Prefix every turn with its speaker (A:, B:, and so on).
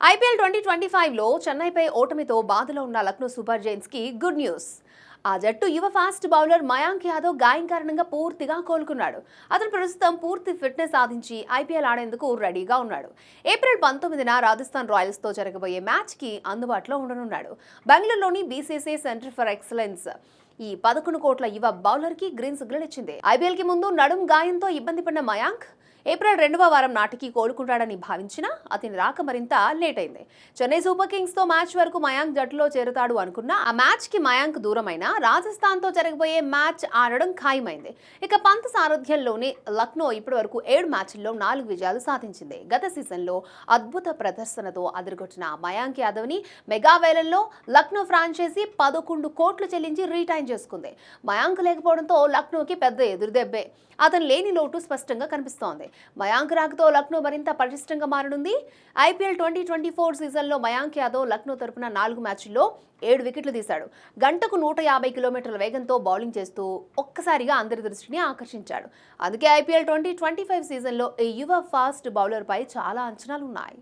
A: IPL 2025లో చెన్నైపై ఓటమితో బాధలో ఉన్న Lucknow super జైంట్స్కి good news. ఆ జట్టు యువ ఫాస్ట్ బౌలర్ మయాంక్ యాదవ్ గాయం కారణంగా పూర్తిగా కోలుకున్నాడు. అతను ప్రస్తుతం పూర్తి ఫిట్నెస్ సాధించి ఐపీఎల్ ఆడేందుకు రెడీగా ఉన్నాడు. ఏప్రిల్ 19న రాజస్థాన్ రాయల్స్తో జరగబోయే మ్యాచ్కి అందుబాటులో ఉండనున్నాడు. బెంగళూరులోని బీసీసీ సెంటర్ ఫర్ ఎక్సలెన్స్ ఈ 11 కోట్ల యువ బౌలర్కి గ్రీన్ సిగ్నల్ ఇచ్చింది. ఐపీఎల్కి ముందు నడుం గాయంతో ఇబ్బంది పడిన మయాంక్ ఏప్రిల్ 2వ వారం నాటికి కోలుకుంటాడని భావించినా అతని రాక మరింత లేట్ అయింది. చెన్నై సూపర్ కింగ్స్ తో మ్యాచ్ వరకు మయాంక్ జట్టులో చేరుతాడు అనుకున్నా ఆ మ్యాచ్ కి మయాంక్ దూరమైన రాజస్థాన్ తో జరగబోయే మ్యాచ్ ఆడడం ఖాయమైంది. ఇక పంత్ సారథ్యంలోని లక్నో ఇప్పటి వరకు 7 మ్యాచ్ల్లో 4 విజయాలు సాధించింది. గత సీజన్లో అద్భుత ప్రదర్శనతో అదరగొట్టిన మయాంక్ యాదవ్ ని మెగా వేలంలో లక్నో ఫ్రాంచైజీ 11 కోట్లు చెల్లించి రీటైన్ చేసుకుంది. మయాంక్ లేకపోవడంతో లక్నోకి పెద్ద ఎదురుదెబ్బే. అతను లేని లోటు స్పష్టంగా కనిపిస్తోంది. మయాంక్ రాకతో లక్నో మరింత పటిష్టంగా మారనుంది. ఐపీఎల్ 2024 సీజన్లో మయాంక్ యాదవ్ లక్నో తరపున 4 మ్యాచ్ల్లో 7 వికెట్లు తీశాడు. గంటకు 150 కిలోమీటర్ల వేగంతో బౌలింగ్ చేస్తూ ఒక్కసారిగా అందరి దృష్టిని ఆకర్షించాడు. అందుకే ఐపీఎల్ 2025 సీజన్లో ఈ యువ ఫాస్ట్ బౌలర్పై చాలా అంచనాలున్నాయి.